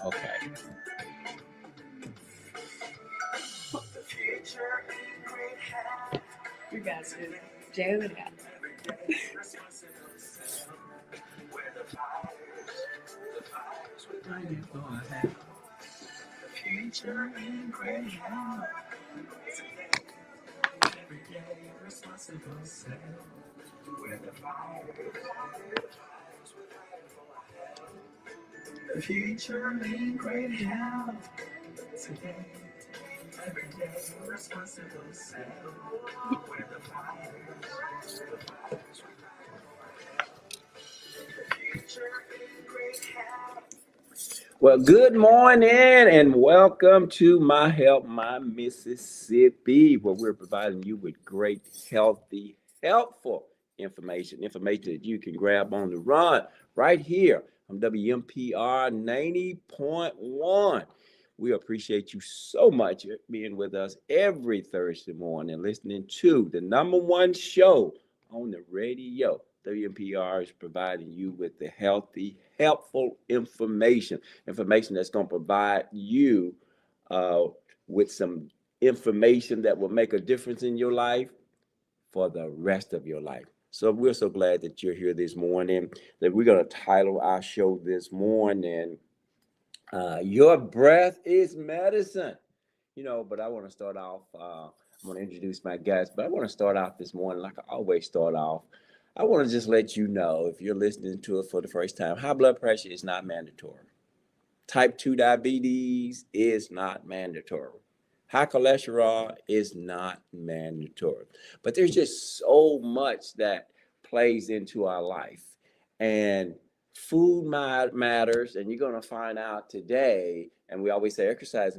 Okay. You got to jam it out. Well, good morning and welcome to My Help, My Mississippi, where we're providing you with great, healthy, helpful information that you can grab on the run right here on WMPR 90.1. We appreciate you so much being with us every Thursday morning, listening to the number one show on the radio. WMPR is providing you with the healthy, helpful information that's going to provide you uh, with some information that will make a difference in your life for the rest of your life. So we're so glad that you're here this morning. That we're going to title our show this morning, "Your Breath is Medicine." But I want to start off. I'm going to introduce my guest, but I want to start off this morning like I always start off. I want to just let you know, if you're listening to it for the first time, high blood pressure is not mandatory. Type 2 diabetes is not mandatory. High cholesterol is not mandatory. But there's just so much that plays into our life. And food matters, and you're going to find out today, and we always say exercise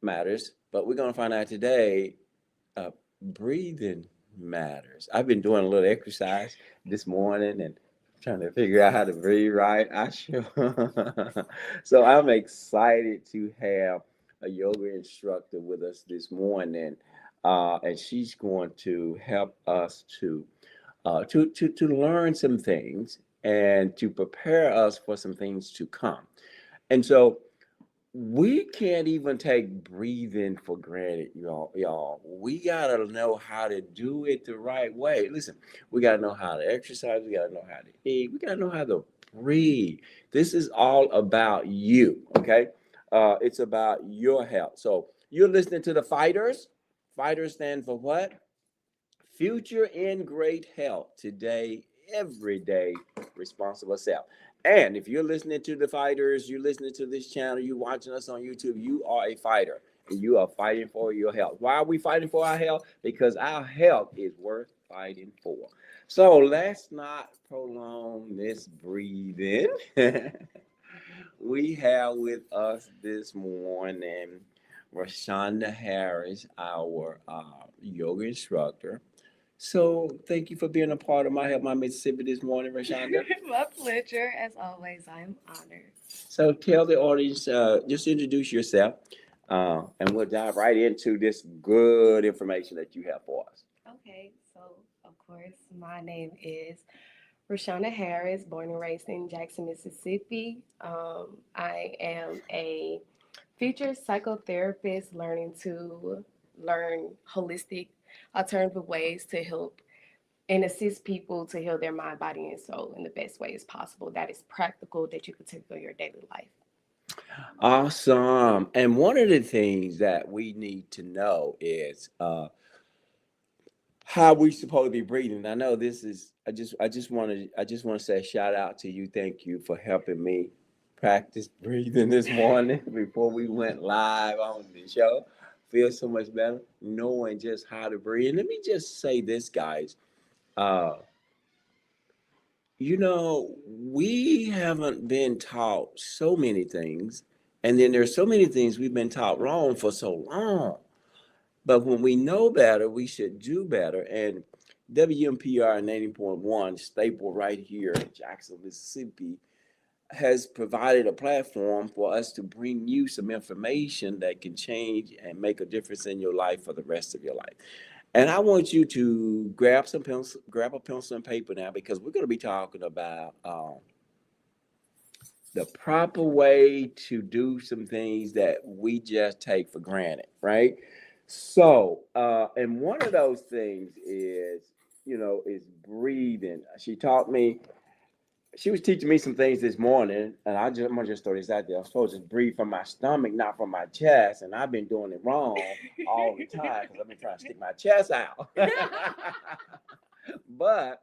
matters, but we're going to find out today breathing matters. I've been doing a little exercise this morning and trying to figure out how to breathe right. I sure. So I'm excited to have a yoga instructor with us this morning, and she's going to help us to learn some things and to prepare us for some things to come. And so we can't even take breathing for granted, y'all. We gotta know how to do it the right way. Listen, we gotta know how to exercise, we gotta know how to eat, we gotta know how to breathe. This is all about you, okay? It's about your health. So you're listening to the Fighters. Fighters stand for what? Future in great health today, every day, responsible self. And if you're listening to the Fighters, you're listening to this channel, you're watching us on YouTube, you are a fighter and you are fighting for your health. Why are we fighting for our health? Because our health is worth fighting for. So let's not prolong this breathing. We have with us this morning Rashonda Harris, our yoga instructor. So thank you for being a part of My Help My Mississippi this morning, Rashonda. My pleasure. As always, I am honored. So tell the audience, just introduce yourself, and we'll dive right into this good information that you have for us. Okay, so of course, my name is Rashonda Harris, born and raised in Jackson, Mississippi. I am a future psychotherapist learning to learn holistic alternative ways to help and assist people to heal their mind, body, and soul in the best ways possible. That is practical that you can take on your daily life. Awesome. And one of the things that we need to know is how we supposed to be breathing. I know this is. I just want to say a shout out to you. Thank you for helping me practice breathing this morning before we went live on the show. Feel so much better knowing just how to breathe. And let me just say this, guys. Uh, we haven't been taught so many things, and then there's so many things we've been taught wrong for so long. But when we know better, we should do better. And WMPR 90.1, staple right here in Jackson, Mississippi, has provided a platform for us to bring you some information that can change and make a difference in your life for the rest of your life. And I want you to grab a pencil and paper now, because we're going to be talking about the proper way to do some things that we just take for granted, right? So, and one of those things is, is breathing. She was teaching me some things this morning, and I'm gonna just throw this out there. I'm supposed to breathe from my stomach, not from my chest, and I've been doing it wrong all the time because I've been trying to stick my chest out. But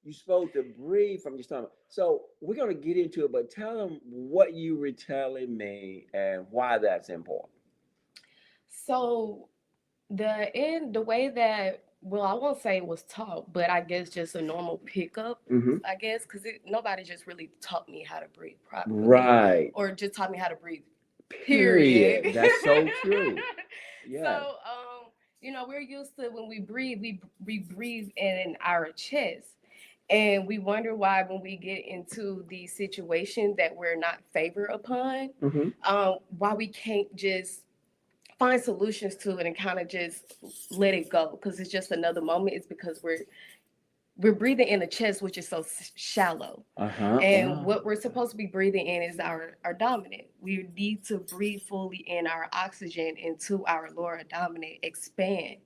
you're supposed to breathe from your stomach. So we're gonna get into it, but tell them what you were telling me and why that's important. So the way that, well, I won't say it was taught, but I guess just a normal pickup, Mm-hmm. I guess, because nobody just really taught me how to breathe properly, Right. or just taught me how to breathe. Period. Period. That's so true. So, Yeah. we're used to when we breathe, we breathe in our chest. And we wonder why when we get into the situation that we're not favored upon, Mm-hmm. why we can't just find solutions to it and kind of just let it go because it's just another moment. It's because we're breathing in the chest, which is so shallow. And Wow. what we're supposed to be breathing in is our dominant. We need to breathe fully in our oxygen into our lower abdomen, expand.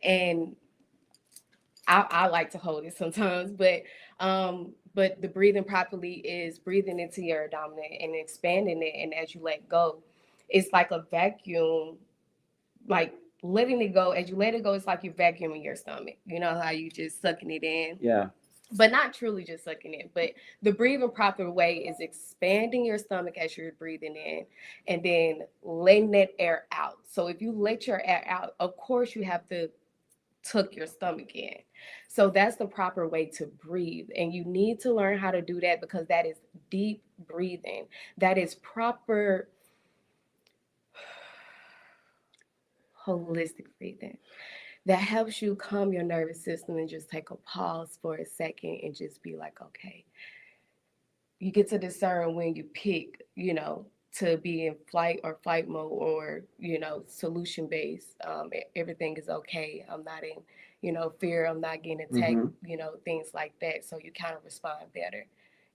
And I like to hold it sometimes, but the breathing properly is breathing into your abdomen and expanding it. And as you let go, it's like a vacuum, like letting it go. As you let it go, it's like you're vacuuming your stomach. You know how you just sucking it in, Yeah. but not truly just sucking it. But the breathing proper way is expanding your stomach as you're breathing in and then letting that air out. So if you let your air out, of course you have to tuck your stomach in. So that's the proper way to breathe. And you need to learn how to do that because that is deep breathing. That is proper holistic breathing. That helps you calm your nervous system and just take a pause for a second and just be like, okay, you get to discern when you pick, to be in flight or flight mode or, solution based. Everything is okay. I'm not in, fear. I'm not getting attacked, Mm-hmm. Things like that. So you kind of respond better.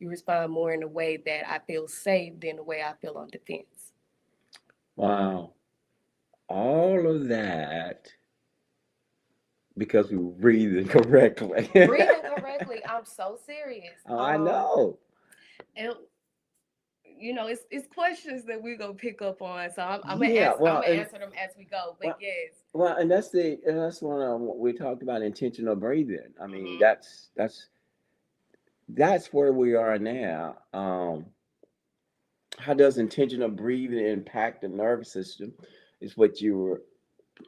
You respond more in a way that I feel safe than the way I feel on defense. Wow. All of that because we were breathing correctly. Breathing correctly. I'm so serious. Oh, I know. And it's questions that we're gonna pick up on. So I'm gonna Yeah. I'm Well, gonna and answer them as we go. But well, yes. well, and that's one of what we talked about intentional breathing. I mean, Hmm. that's where we are now. How does intentional breathing impact the nervous system? Is what you were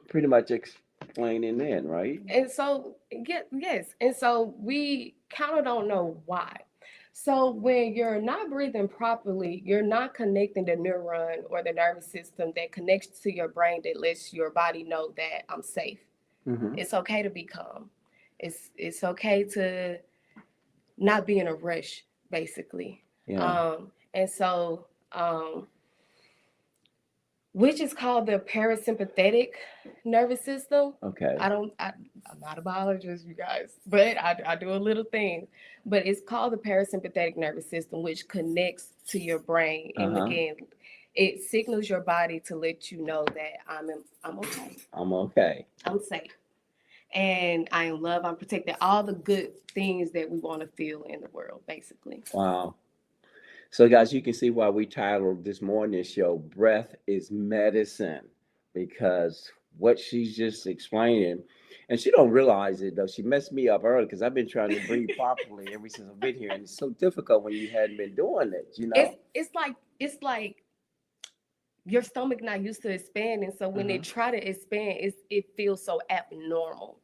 pretty much explaining then, right? And so yes. And so we kind of don't know why. So when you're not breathing properly, you're not connecting the neuron or the nervous system that connects to your brain that lets your body know that I'm safe. Mm-hmm. It's okay to be calm. It's okay to not be in a rush, basically. Yeah. And so which is called the parasympathetic nervous system. Okay. I'm not a biologist, you guys, but I do a little thing. But it's called the parasympathetic nervous system, which connects to your brain. And Uh-huh. again, it signals your body to let you know that I'm okay. I'm okay. I'm safe. And I am loved. I'm protected. All the good things that we want to feel in the world, basically. Wow. So, guys, you can see why we titled this morning's show "Breath is Medicine," because what she's just explaining, and she don't realize it though. She messed me up early because I've been trying to breathe properly ever since I've been here, and it's so difficult when you hadn't been doing it. It's like your stomach not used to expanding, so when they Uh-huh. try to expand, it feels so abnormal.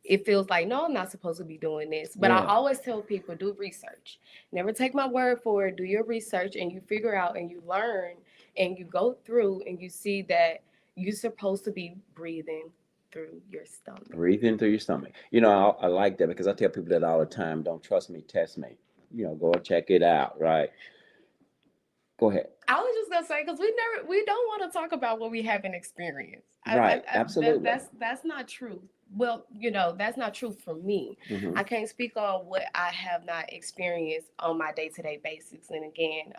It feels like, no, I'm not supposed to be doing this. But I Yeah. always tell people, do research. Never take my word for it. Do your research and you figure out and you learn and you go through and you see that you're supposed to be breathing through your stomach. Breathe in through your stomach. I like that because I tell people that all the time. Don't trust me, test me. Go and check it out. Right. Go ahead. I was just gonna say because we don't want to talk about what we haven't experienced. Right. Absolutely. That's not true. Well, that's not true for me. Hmm. I can't speak on what I have not experienced on my day to day basis. And again,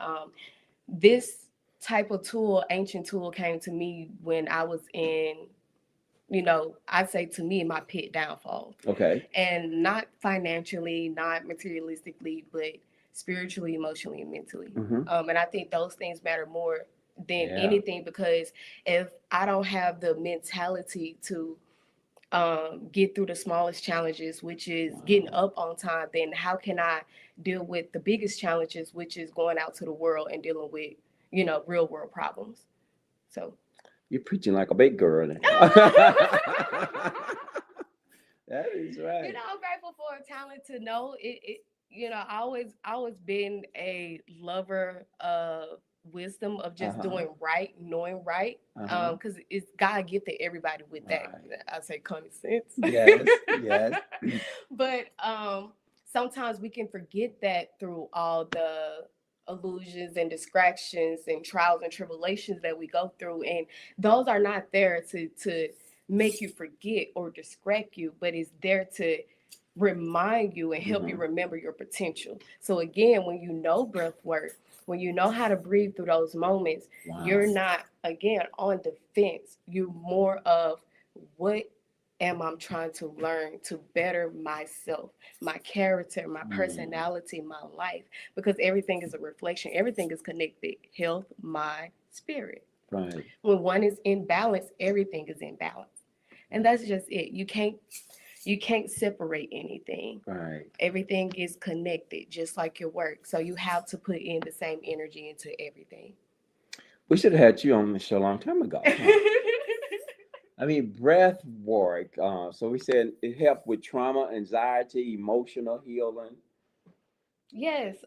this type of tool, ancient tool, came to me when I was in, I'd say to me, my pit downfall. Okay. And not financially, not materialistically, but spiritually, emotionally, and mentally. Mm-hmm. And I think those things matter more than Yeah. anything, because if I don't have the mentality to get through the smallest challenges, which is getting up on time, then how can I deal with the biggest challenges, which is going out to the world and dealing with, real world problems? So You're preaching like a big girl. Now. That is right. I'm grateful for a talent to know it. I always been a lover of wisdom, of just doing right, knowing right, because it's God gifted everybody with that. Right. I say common sense. Yes, yes. But sometimes we can forget that through all the illusions and distractions and trials and tribulations that we go through, and those are not there to make you forget or distract you, but it's there to remind you and help you remember your potential. So again, when you know breath work, when you know how to breathe through those moments, you're not again on defense. You're more of, what am I trying to learn to better myself, my character, my personality, my life? Because everything is a reflection. Everything is connected. Health, mind, spirit. Right. When one is in balance, everything is in balance. And that's just it. You can't separate anything. Right. Everything is connected, just like your work. So you have to put in the same energy into everything. We should have had you on the show a long time ago. I mean, breath work. So we said it helped with trauma, anxiety, emotional healing. Yes,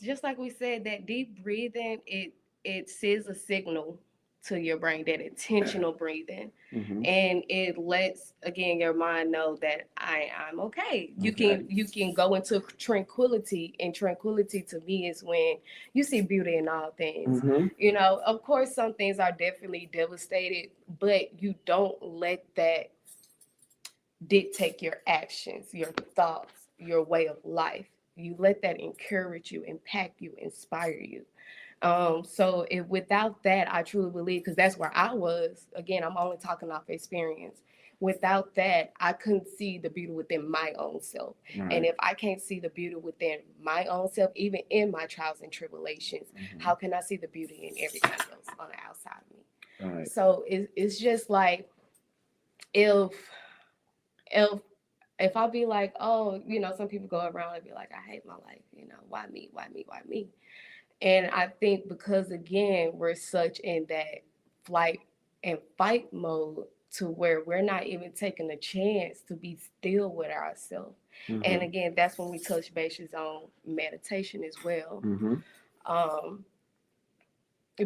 just like we said, that deep breathing, it sends a signal to your brain, that intentional breathing, Mm-hmm. and it lets again your mind know that I'm okay. You Okay. can go into tranquility, and tranquility to me is when you see beauty in all things. Mm-hmm. Of course, some things are definitely devastated, but you don't let that dictate your actions, your thoughts, your way of life. You let that encourage you, impact you, inspire you. So if without that, I truly believe, because that's where I was. Again, I'm only talking off experience. Without that, I couldn't see the beauty within my own self. Right. And if I can't see the beauty within my own self, even in my trials and tribulations, how can I see the beauty in everything else on the outside of me? Right. So it's just like, if if if I'll be like, oh, some people go around and be like, I hate my life, why me, why me, why me? And I think because again, we're such in that flight and fight mode, to where we're not even taking a chance to be still with ourselves. Mm-hmm. And again, that's when we touch bases on meditation as well. Mm-hmm. Um,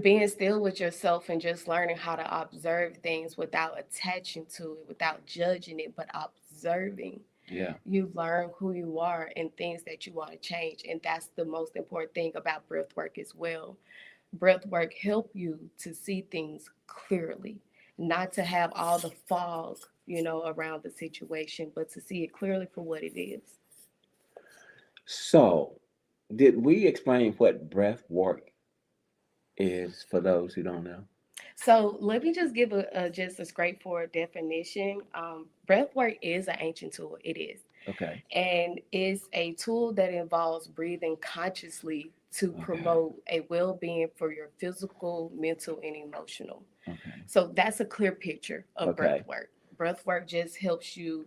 Being still with yourself and just learning how to observe things without attaching to it, without judging it, but observing. Yeah. You learn who you are and things that you want to change. And that's the most important thing about breath work as well. Breath work help you to see things clearly, not to have all the fog, around the situation, but to see it clearly for what it is. So, did we explain what breath work is for those who don't know? So let me just give just a straightforward definition. Breath work is an ancient tool. It is. Okay. And it's a tool that involves breathing consciously to Okay. promote a well-being for your physical, mental, and emotional. Okay. So that's a clear picture of breath Okay. work. Breath work just helps your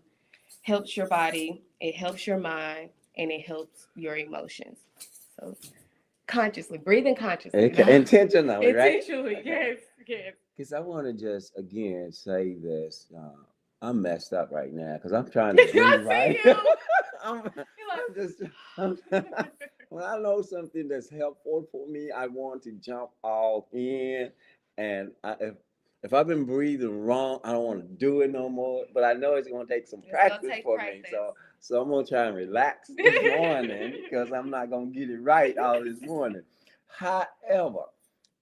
body, it helps your mind, and it helps your emotions. So consciously, breathing consciously. Intentionally, right? Intentionally, Okay. yes, yes. Because I want to just again say this. I'm messed up right now because I'm trying to breathe I right. see you. I'm, You're like, I'm just I'm, when I know something that's helpful for me, I want to jump all in. And if I've been breathing wrong, I don't want to do it no more. But I know it's going to take some it's gonna practice take for practice. me. So I'm going to try and relax this morning because I'm not going to get it right all this morning. However,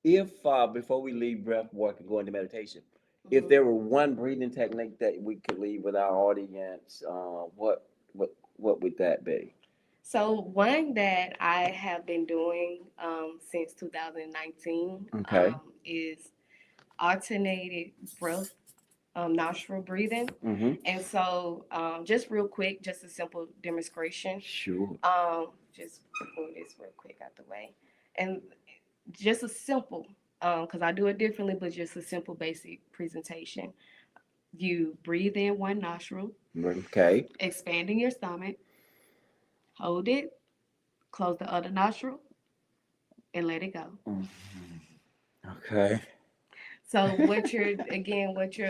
if before we leave breath work and go into meditation, if there were one breathing technique that we could leave with our audience, what would that be? So one that I have been doing since 2019 Okay. is alternated breath, nostril breathing. Mm-hmm. And so, just real quick, just a simple demonstration. Sure. Just move this real quick out the way, and just a simple, because I do it differently, but just a simple basic presentation. You breathe in one nostril, Okay. expanding your stomach, hold it, close the other nostril, and let it go. Mhm. Okay. So what you're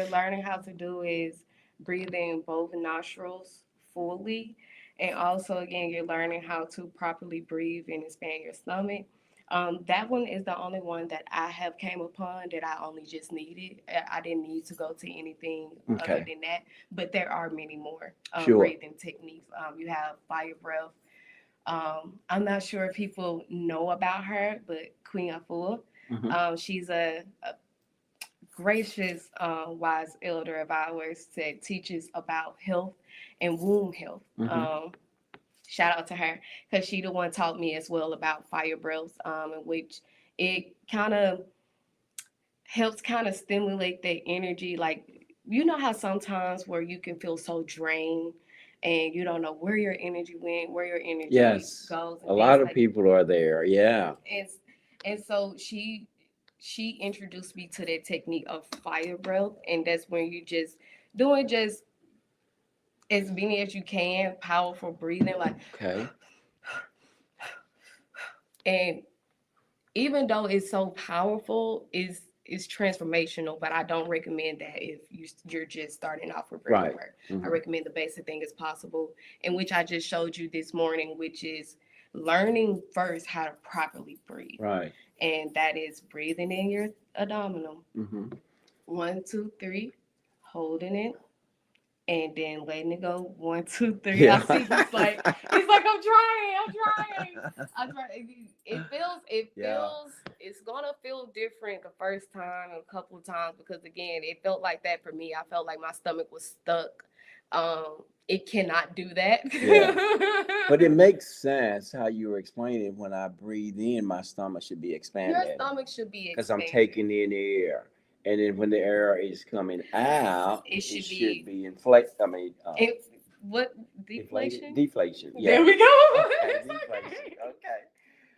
learning how to do is breathe in both nostrils fully, and also again you're learning how to properly breathe and expand your stomach. That one is the only one that I have came upon that I only just needed. I didn't need to go to anything other Okay. than that. But there are many more Sure. breathing techniques. You have fire breath. I'm not sure if people know about her, but Queen Afua. Mm-hmm. She's a gracious, wise elder of ours that teaches about health and womb health. Mm-hmm. Shout out to her because she the one taught me as well about fire breaths, in which it kind of helps kind of stimulate that energy. Like you know how sometimes where you can feel so drained and you don't know where your energy went, where your energy Yes. goes, A and things lot of like people are there. Yeah. and and so she introduced me to that technique of fire breath, and that's when you just doing just as many as you can, powerful breathing, like, Okay. and even though it's so powerful, is transformational. But I don't recommend that if you're just starting off with breathing Right. work. I Mm-hmm. recommend the basic thing as possible, in which I just showed you this morning, which is learning first how to properly breathe, Right. and that is breathing in your abdominal. Mm-hmm. 1, 2, 3, holding it, and then letting it go. 1, 2, 3. I Yeah. see he's like I'm trying. It Yeah. feels, it's gonna feel different the first time and a couple of times because again, it felt like that for me. I felt like my stomach was stuck. It cannot do that. Yeah. But it makes sense how you were explaining when I breathe in, my stomach should be Your expanded stomach should be because I'm expanded. taking in air. And then when the air is coming out, It it should should be. be inflate. I mean, It, what inflated, deflation? deflation. Yeah. There we go. Okay, It's deflation. okay. Okay.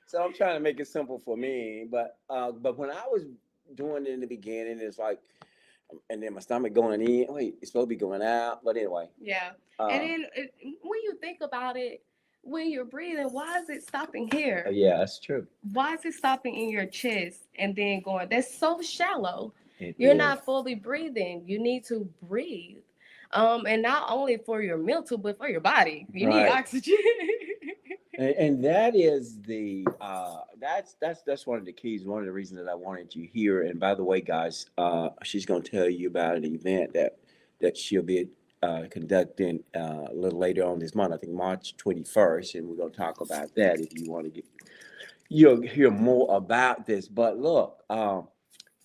So I'm trying to make it simple for me, but when I was doing it in the beginning, it's like, and then my stomach going in. Wait, it's supposed to be going out, but anyway. Yeah. And Uh, then when you think about it, when you're breathing, why is it stopping here? yeah, that's true. Why is it stopping in your chest and then going? That's so shallow. It You're is. not fully breathing. You need to breathe. And not only for your mental, but for your body. You need Right. oxygen. And that is the that's one of the keys, one of the reasons that I wanted you here. And by the way, guys, she's going to tell you about an event that she'll be conducting a little later on this month. I think March 21st, and we're going to talk about that if you want to get you'll hear more about this. But look,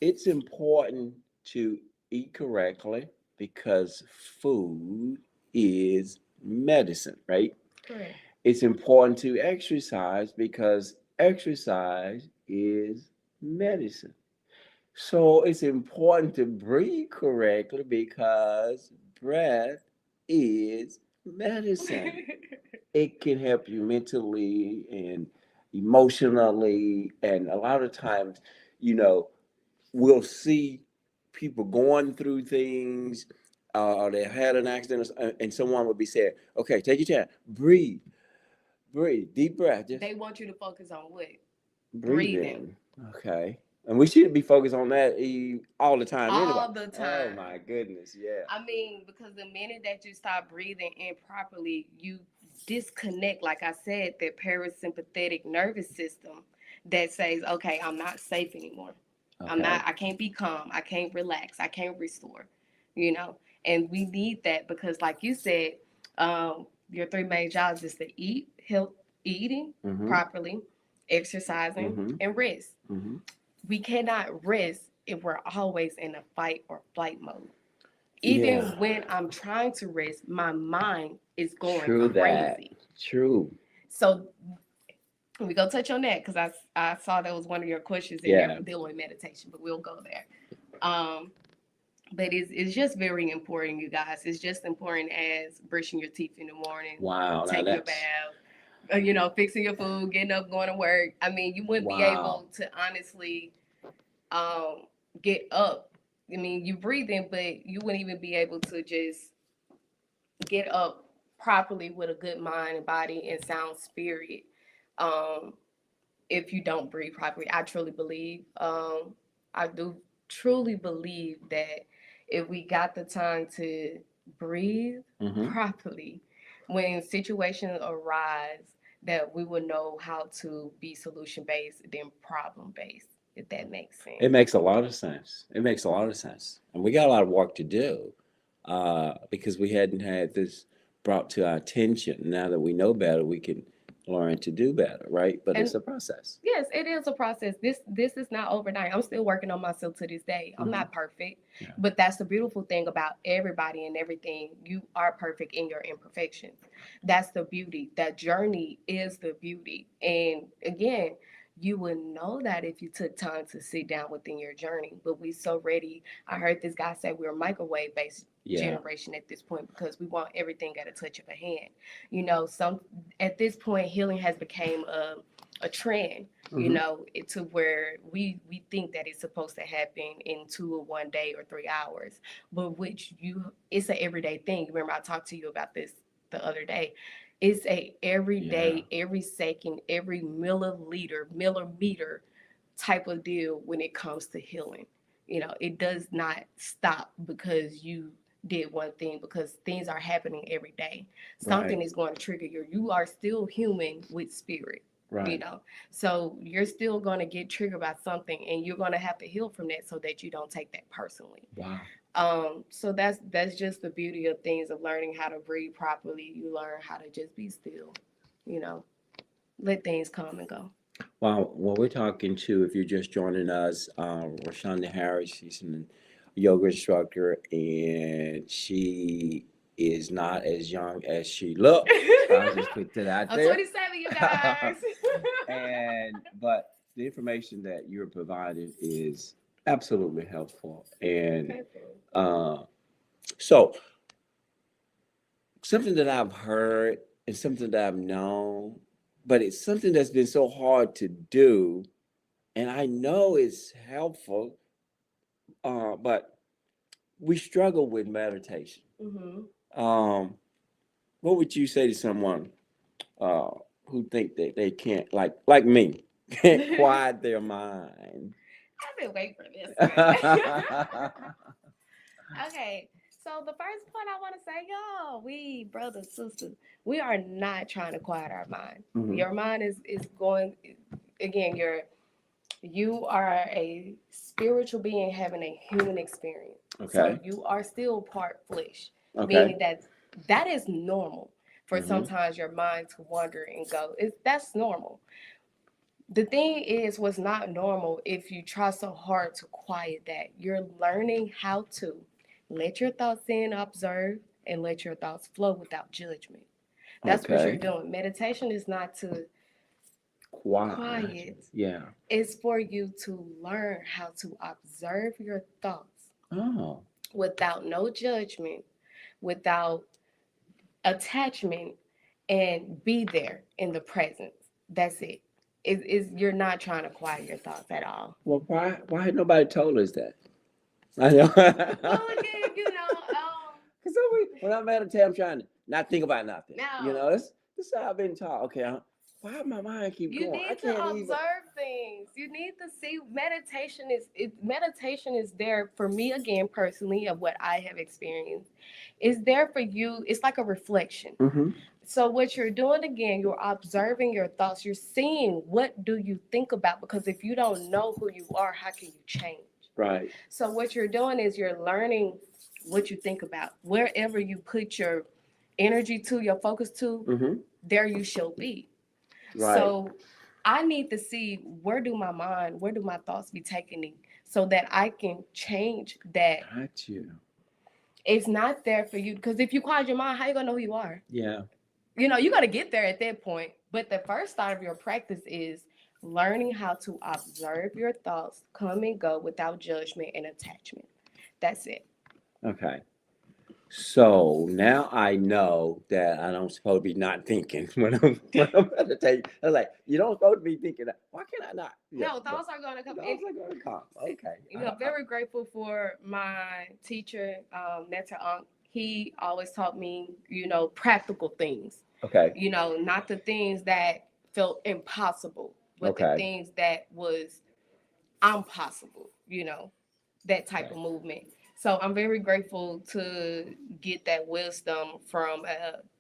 it's important to eat correctly because food is medicine, right? Correct. It's important to exercise because exercise is medicine. So it's important to breathe correctly because breath is medicine. It can help you mentally and emotionally. And a lot of times, you know, we'll see people going through things, or they had an accident, and someone would be saying, okay, take your time, breathe. Breathe, deep breath, just They want you to focus on what? breathing. Okay. And we should be focused on that all the time anyway. All the Oh time. my goodness, yeah. I mean, because the minute that you stop breathing improperly, you disconnect, like I said, that parasympathetic nervous system that says, okay, I'm not safe anymore. Okay. I can't be calm. I can't relax. I can't restore, you know? And we need that because, like you said, your three main jobs is to eating Mm-hmm. properly, exercising, Mm-hmm. and rest. Mm-hmm. We cannot rest if we're always in a fight or flight mode. Even Yeah. when I'm trying to rest, my mind is going True that. crazy. True. So we go touch on that because I saw that was one of your questions in Yeah. there dealing with meditation, but we'll go there. But it's just very important, you guys. It's just important as brushing your teeth in the morning, Wow. Now taking your that's bath, fixing your food, getting up, going to work. I mean, you wouldn't be wow. able to honestly get up. I mean, you breathing, but you wouldn't even be able to just get up properly with a good mind and body and sound spirit. If you don't breathe properly, I truly believe. I do truly believe that if we got the time to breathe Mhm. properly, when situations arise, that we will know how to be solution based than problem based. If that makes sense. It makes a lot of sense. It makes a lot of sense. And we got a lot of work to do because we hadn't had this brought to our attention. Now that we know better, we can learn to do better, right? But it's And a process. yes, it is a process. This is not overnight. I'm still working on myself to this day. I'm Mhm. not perfect, Yeah. but that's the beautiful thing about everybody and everything. You are perfect in your imperfections. That's the beauty. That journey is the beauty. And again, you would know that if you took time to sit down within your journey. But we so ready. I heard this guy say we're a microwave based Yeah. generation at this point because we want everything at a touch of a hand. Some at this point healing has become a trend, Mhm. to where we think that it's supposed to happen in 2 or 1 day or 3 hours, but it's an everyday thing. Remember, I talked to you about this the other day. It's a every day, every second, every millimeter type of deal when it comes to healing. It does not stop because you did one thing, because things are happening every day. Something Right. is going to trigger you are still human with spirit. Right. So you're still going to get triggered by something, and you're going to have to heal from that so that you don't take that personally. Wow. So that's just the beauty of things, of learning how to breathe properly. You learn how to just be still, let things come and go. Wow. Well, we're talking to, if you're just joining us, Rashonda Harris. She's a yoga instructor, and she is not as young as she looks. I'll just put that out I'm there. 27, you guys. But the information that you're providing is absolutely helpful. And so something that I've heard and something that I've known, but it's something that's been so hard to do, and I know it's helpful, but we struggle with meditation. Mm-hmm. What would you say to someone who think that they can't, like me, can't quiet their mind? I've been waiting for this one. Okay, so the first point I want to say, y'all, we brothers, sisters, we are not trying to quiet our mind. Mhm. Your mind is going, again, you are a spiritual being having a human experience. Okay. So you are still part flesh, Okay. meaning that is normal for Mhm. sometimes your mind to wander and go. That's normal. The thing is, what's not normal, if you try so hard to quiet that, you're learning how to let your thoughts in, observe, and let your thoughts flow without judgment. That's what you're Okay. doing. Meditation is not to quiet. Yeah. It's for you to learn how to observe your thoughts Oh. without no judgment, without attachment, and be there in the presence. That's it. You're not trying to quiet your thoughts at all. Well, why had nobody told us that? I know. Well, again, Because when I meditate, I'm trying to not think about nothing. No. This how I've been taught. Okay, why my mind keep you going? I need to can't even. observe things. You need to see. Meditation is there for me, again, personally, of what I have experienced. It's there for you. It's like a reflection. Mm-hmm. So what you're doing, again, you're observing your thoughts. You're seeing, what do you think about? Because if you don't know who you are, how can you change? Right. So what you're doing is you're learning what you think about. Wherever you put your energy to, your focus to, Mm-hmm. there you shall be. Right. So I need to see, where do my thoughts be taking me, so that I can change that. Got you. It's not there for you, because if you quiet your mind, how you gonna know who you are? Yeah. You got to get there at that point. But the first start of your practice is learning how to observe your thoughts come and go without judgment and attachment. That's it. Okay. So now I know that I don't supposed to be not thinking when I'm meditating. I was like, you don't supposed to be thinking that. Why can I not? Yeah, No, but thoughts are going to come. those And, are going to come. Okay. I'm very grateful for my teacher, Netta Unk. He always taught me, practical things. Okay. Not the things that felt impossible, but the Okay. things that was impossible, that type Okay. of movement. So I'm very grateful to get that wisdom from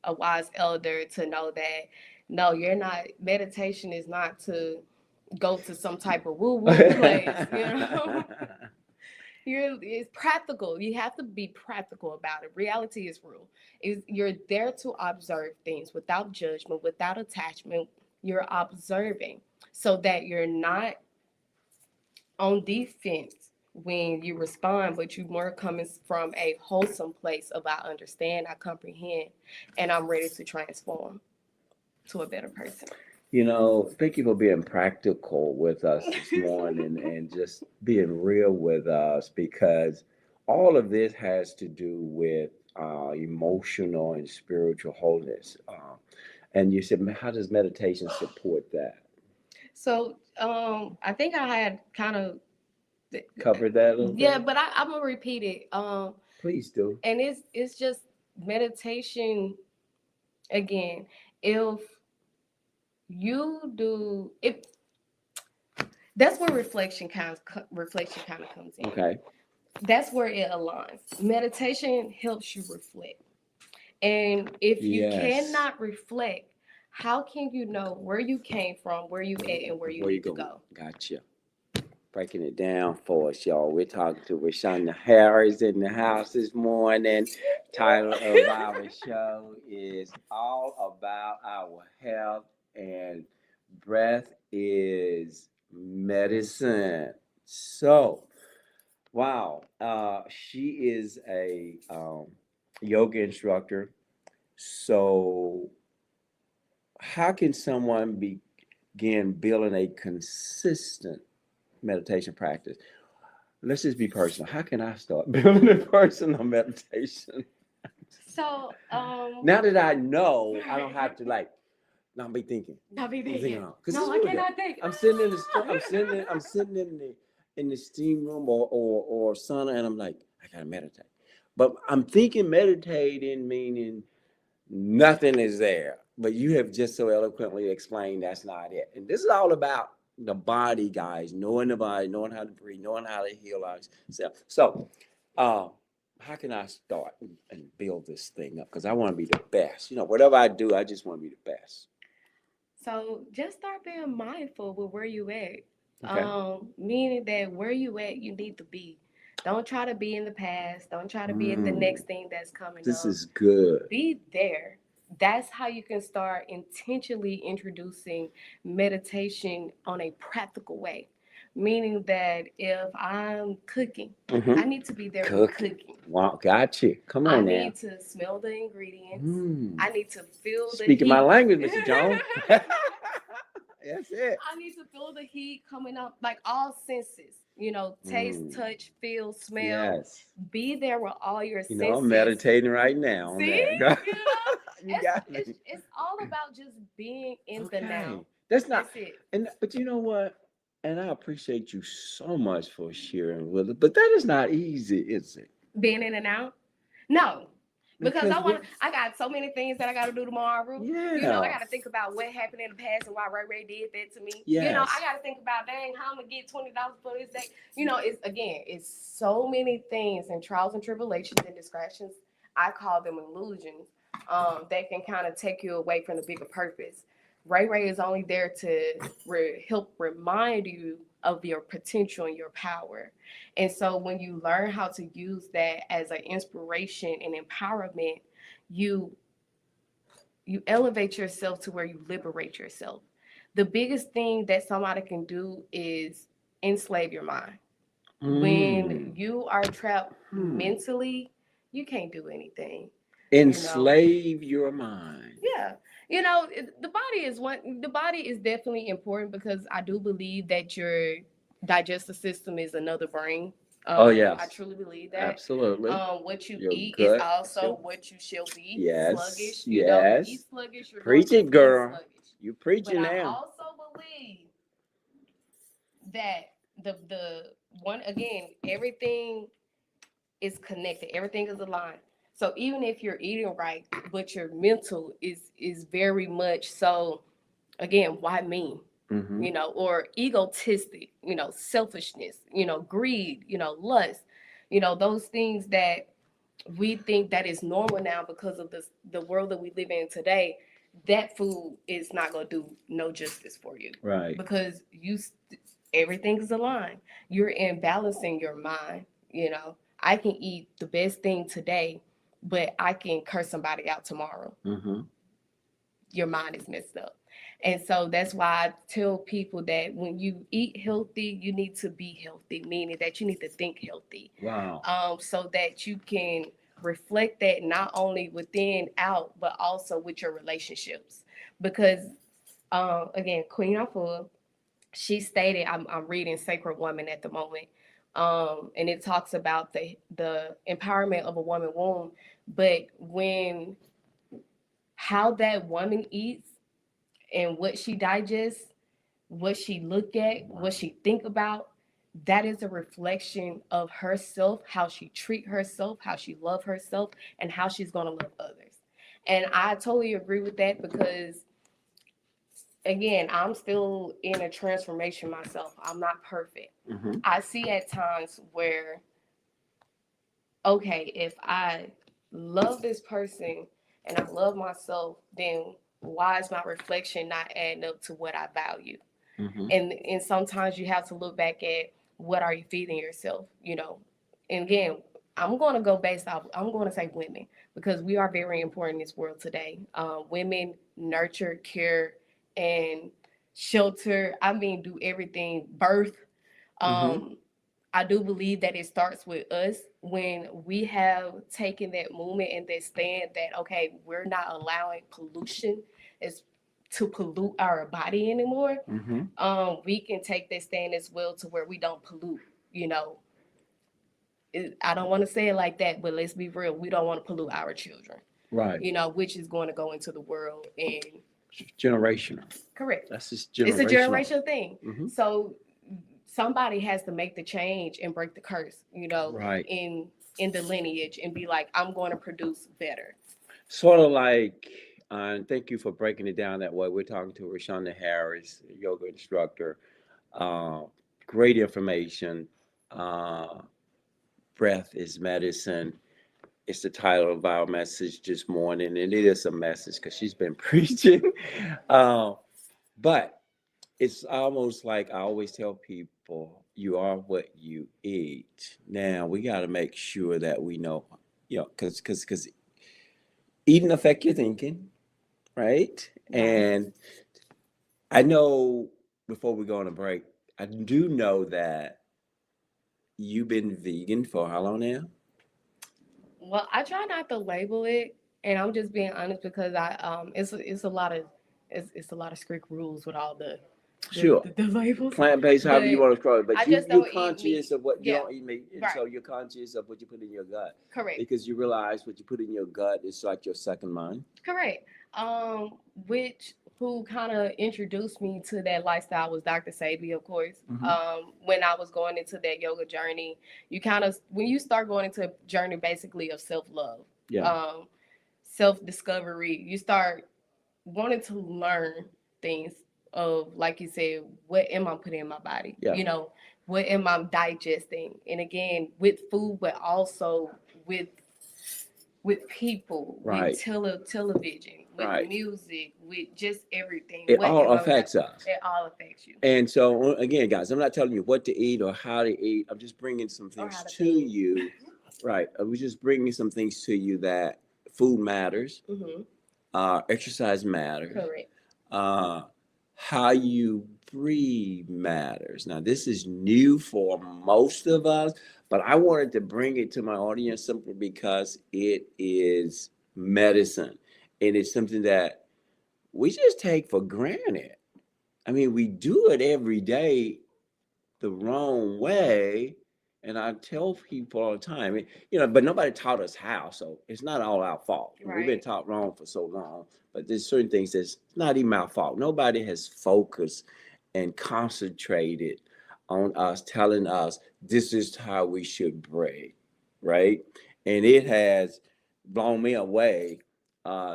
a wise elder to know that no, you're not, meditation is not to go to some type of woo woo place. It's practical. You have to be practical about it. Reality is real. You're there to observe things without judgment, without attachment. You're observing so that you're not on defense when you respond, but you more coming from a wholesome place of I understand, I comprehend, and I'm ready to transform to a better person. Thank you for being practical with us this morning and just being real with us because all of this has to do with emotional and spiritual wholeness. And you said, how does meditation support that? So I think I had kind of Covered that a little yeah, bit? but I'm gonna repeat it. Please do. And it's just meditation again. If you do it, that's where reflection kind of comes in. Okay. That's where it aligns. Meditation helps you reflect. And if you Yes. cannot reflect, how can you know where you came from, where you at, and where you need to go? Gotcha. Breaking it down for us, y'all. We're talking to Rashonda Harris in the house this morning. Title of our show is All About Our Health, and Breath is Medicine. So, wow, she is a yoga instructor. So, how can someone begin building a consistent meditation practice? Let's just be personal. How can I start building a personal meditation? So, Now that I know, I don't have to not be thinking. not be Thinking thinking. on. 'Cause No, it's I really cannot think. I'm sitting in the I'm sitting in the steam room or sauna, and I'm like, I gotta meditate. But I'm thinking meditating meaning nothing is there. But you have just so eloquently explained that's not it. And this is all about the body, guys, knowing the body, knowing how to breathe, knowing how to heal ourselves. So, how can I start and build this thing up? Because I want to be the best. Whatever I do, I just want to be the best. So just start being mindful with where you at. Okay. Meaning that where you at, you need to be. Don't try to be in the past. Don't try to be at the next thing that's coming This up. is good. Be there. That's how you can start intentionally introducing meditation on a practical way. Meaning that if I'm cooking, I need to be there for cooking. Wow, got you. Come I on now. need to smell the ingredients. I need to feel the Speaking heat. my language, Mr. Jones. That's it. I need to feel the heat coming up, like all senses. Taste, touch, feel, smell. Yes. Be there with all your senses. I'm meditating right now. See, You got me. It's all about just being in the now. That's not. That's it. But you know what? And I appreciate you so much for sharing with us. But that is not easy, is it? Being in and out? No. Because I got so many things that I got to do tomorrow. Yeah. I got to think about what happened in the past and why Ray Ray did that to me. Yes. I got to think about, dang, how I'm going to get $20 for this day. It's so many things and trials and tribulations and distractions. I call them illusions that can kind of take you away from the bigger purpose. Ray Ray is only there to help remind you of your potential and your power. And so when you learn how to use that as an inspiration and empowerment, you elevate yourself to where you liberate yourself. The biggest thing that somebody can do is enslave your mind. When you are trapped mentally, you can't do anything. Enslave your mind. Yeah. The body is definitely important because I do believe that your digestive system is another brain. Oh, yes. I truly believe that. Absolutely. What you Your eat is gut. also what you shall be. Yes. Sluggish. You Yes. eat sluggish, you're Preach going it, to be girl. sluggish. You But preaching I now. also believe that the one again, everything is connected. Everything is aligned. So even if you're eating right, but your mental is very much so, again, why me? Mm-hmm. Or egotistic, selfishness, greed, lust, those things that we think that is normal now because of the world that we live in today. That food is not going to do no justice for you. Right. Because everything is aligned. You're in balancing your mind. I can eat the best thing today, but I can curse somebody out tomorrow. Mm-hmm. Your mind is messed up. And so that's why I tell people that when you eat healthy, you need to be healthy, meaning that you need to think healthy. Wow. So that you can reflect that not only within out, but also with your relationships. Because again, Queen Afua, she stated, I'm reading Sacred Woman at the moment, and it talks about the empowerment of a woman womb, but when how that woman eats and what she digests, what she look at, what she think about, that is a reflection of herself, how she treat herself, how she love herself, and how she's gonna love others. And I totally agree with that because again, I'm still in a transformation myself. I'm not perfect. Mm-hmm. I see at times where, okay, if I love this person and I love myself, then why is my reflection not adding up to what I value? Mm-hmm. And sometimes you have to look back at what are you feeding yourself, And again, I'm going to go based off. I'm going to say women because we are very important in this world today. Women nurture, care, and shelter. I mean, do everything. Birth. Mm-hmm. I do believe that it starts with us when we have taken that movement and that stand that okay, we're not allowing pollution as to pollute our body anymore. Mm-hmm. We can take that stand as well to where we don't pollute. You know, I don't want to say it like that, but let's be real. We don't want to pollute our children. Right. Which is going to go into the world and Generational. correct. That's just It's a generational. generational thing. Mm-hmm. So somebody has to make the change and break the curse, Right. in the lineage and be like, I'm going to produce better. Sort of like, and thank you for breaking it down that way. We're talking to Rashonda Harris, yoga instructor. Uh, Great information. Uh, Breath is medicine. It's the title of our message this morning, and it is a message because she's been preaching. Uh, but it's almost like I always tell people, you are what you eat. Now we got to make sure that we know, because eating affect your thinking, right? Right. And I know before we go on a break, I do know that you've been vegan for how long now? Well, I try not to label it, and I'm just being honest because it's a lot of it's a lot of strict rules with all Sure. the labels. Plant based, however you But want to call it, but I you just you're don't eat meat. conscious of what you Yeah, don't eat meat, and right. so you're conscious of what you put in your gut Correct. because you realize what you put in your gut is like your second mind. Correct. Which who kind of introduced me to that lifestyle was Dr. Sabi, of course. Mm-hmm. When I was going into that yoga journey, you kind of when you start going into a journey basically of self love, Yeah. self discovery, you start wanting to learn things of like you said, what am I putting in my body? Yeah. What am I digesting? And again, with food, but also with people, Right. with television, with Right. music, with just everything. It What all am I- affects us. It all affects you. And so, again, guys, I'm not telling you what to eat or how to eat. I'm just bringing some Or things how to to think. you. Right. I was just bringing some things to you that food matters, Mm-hmm. exercise matters, Correct. uh, how you breathe matters. Now, this is new for most of us, but I wanted to bring it to my audience simply because it is medicine. And it's something that we just take for granted. I mean, we do it every day the wrong way. And I tell people all the time, but nobody taught us how. So it's not all our fault. We've been Right. taught wrong for so long, but there's certain things that's not even our fault. Nobody has focused and concentrated on us, telling us this is how we should break, right? And it has blown me away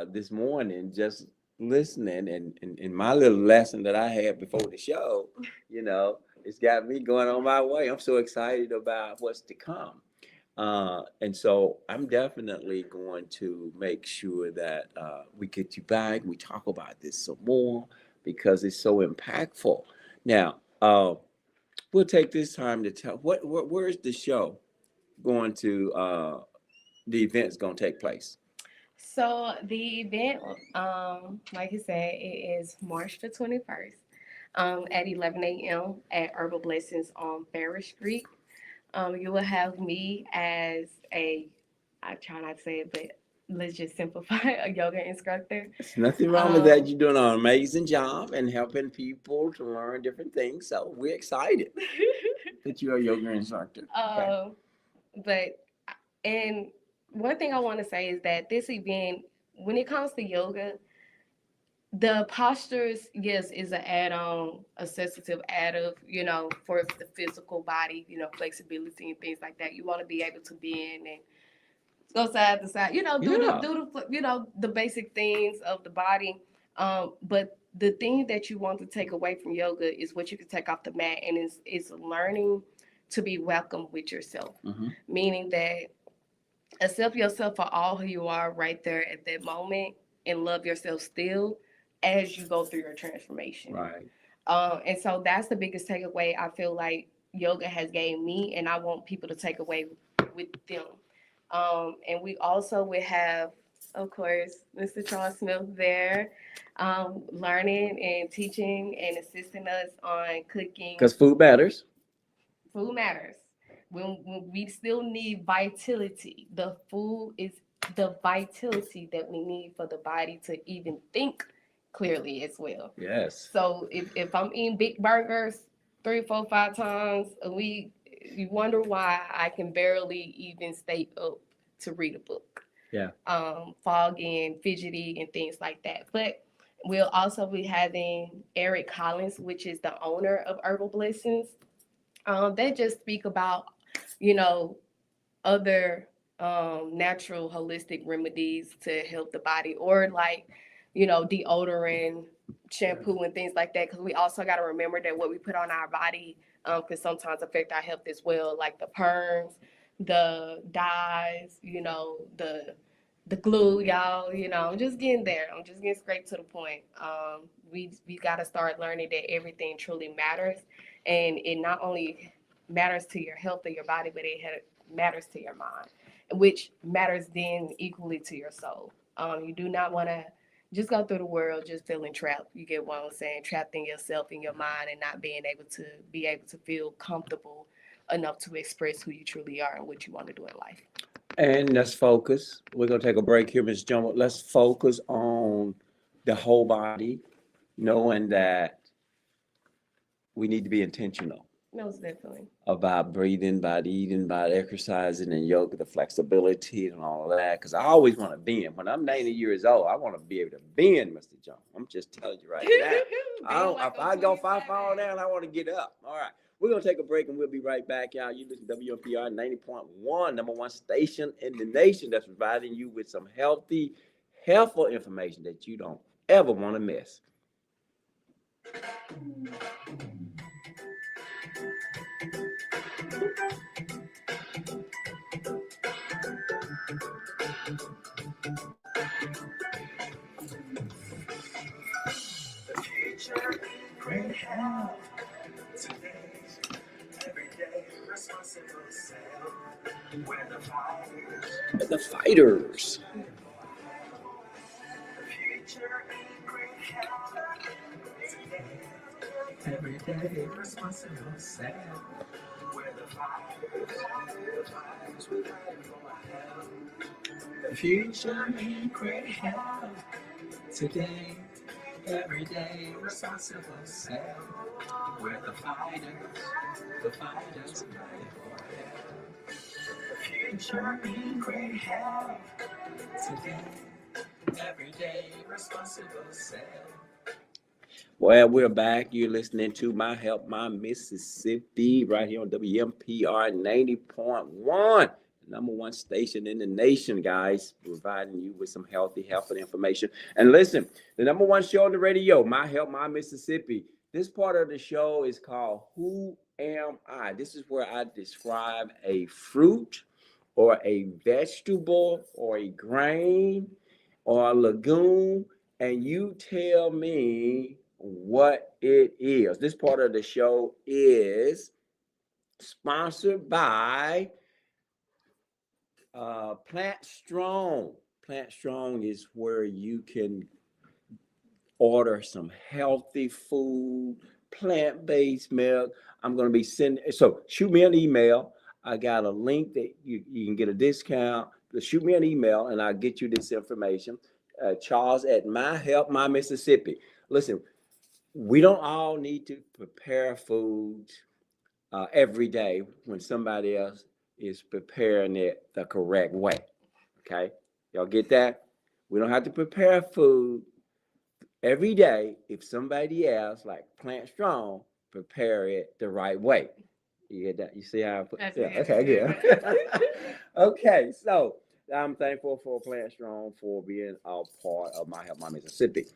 this morning just listening and my little lesson that I had before the show, you know, it's got me going on my way. I'm so excited about what's to come. And so I'm definitely going to make sure that we get you back. We talk about this some more because it's so impactful. Now, we'll take this time to tell where's the show going to, the event's going to take place. So the event, like you said, it is March the 21st, at 11 a.m. at Herbal Blessings on Ferris Street. You will have me as I try not to say it, but let's just simplify, a yoga instructor. There's nothing wrong with that. You're doing an amazing job and helping people to learn different things. So we're excited that you're a yoga instructor. Okay. But and one thing I want to say is that this event, when it comes to yoga, the postures, yes, is an add-on, a sensitive additive, for the physical body, flexibility and things like that. You want to be able to bend and go side to side, Yeah. the basic things of the body. But the thing that you want to take away from yoga is what you can take off the mat, and it's learning to be welcome with yourself, meaning that accept yourself for all who you are right there at that moment, and love yourself still as you go through your transformation. Right. And so that's the biggest takeaway I feel like yoga has gave me, and I want people to take away with them. And we also will have, of course, Mr. Charles Smith there, learning and teaching and assisting us on cooking. Because food matters. Food matters. When we still need vitality, the food is the vitality that we need for the body to even think clearly as well. Yes. So if I'm eating big burgers 3, 4, 5 times a week, you wonder why I can barely even stay up to read a book. Yeah. Foggy and fidgety and things like that. But we'll also be having Eric Collins, which is the owner of Herbal Blessings. They just speak about, other natural holistic remedies to help the body, or like, deodorant, shampoo, and things like that. Because we also got to remember that what we put on our body can sometimes affect our health as well, like the perms, the dyes, the glue, y'all. I'm just getting there. I'm just getting straight to the point. We got to start learning that everything truly matters, and it not only matters to your health of your body, but it matters to your mind, which matters then equally to your soul. You do not want to just go through the world just feeling trapped. You get what I'm saying? Trapped in yourself, in your mind, and not being able to feel comfortable enough to express who you truly are and what you want to do in life. And let's focus. We're going to take a break here, Ms. Jumbo. Let's focus on the whole body, knowing that we need to be intentional. Most definitely. About breathing, about eating, about exercising and yoga, the flexibility and all of that. Because I always want to bend. When I'm 90 years old, I want to be able to bend, Mr. Jones. I'm just telling you right now. If I fall down, I want to get up. All right. We're going to take a break and we'll be right back, y'all. You listen to WMPR 90.1, number one station in the nation that's providing you with some healthy, helpful information that you don't ever want to miss. The future, great health, today, every day, responsible self. We're the fighters. We're the fighters. The future, great health, today, every day, responsible self. We're the fighters. We're fighting for our health. The future, great health, today. Everyday responsible self. We're the fighters ready for health. Future in great health. Today, everyday responsible self. Well, we're back. You're listening to My Help, My Mississippi, right here on WMPR 90.1. Number one station in the nation, guys, providing you with some healthy information. And listen, the number one show on the radio, My Help, My Mississippi. This part of the show is called Who Am I? This is where I describe a fruit or a vegetable or a grain or a legume, and you tell me what it is. This part of the show is sponsored by Plant Strong. Plant Strong is where you can order some healthy food, plant-based milk. I'm going to be sending, so shoot me an email. I got a link that you can get a discount. Shoot me an email and I'll get you this information. Charles at My Help, My Mississippi. Listen, we don't all need to prepare food every day when somebody else is preparing it the correct way. Okay? Y'all get that? We don't have to prepare food every day if somebody else, like Plant Strong, prepare it the right way. You get that? You see how I put it? Yeah, okay, good. Okay, so I'm thankful for Plant Strong for being a part of My Help, My Mississippi.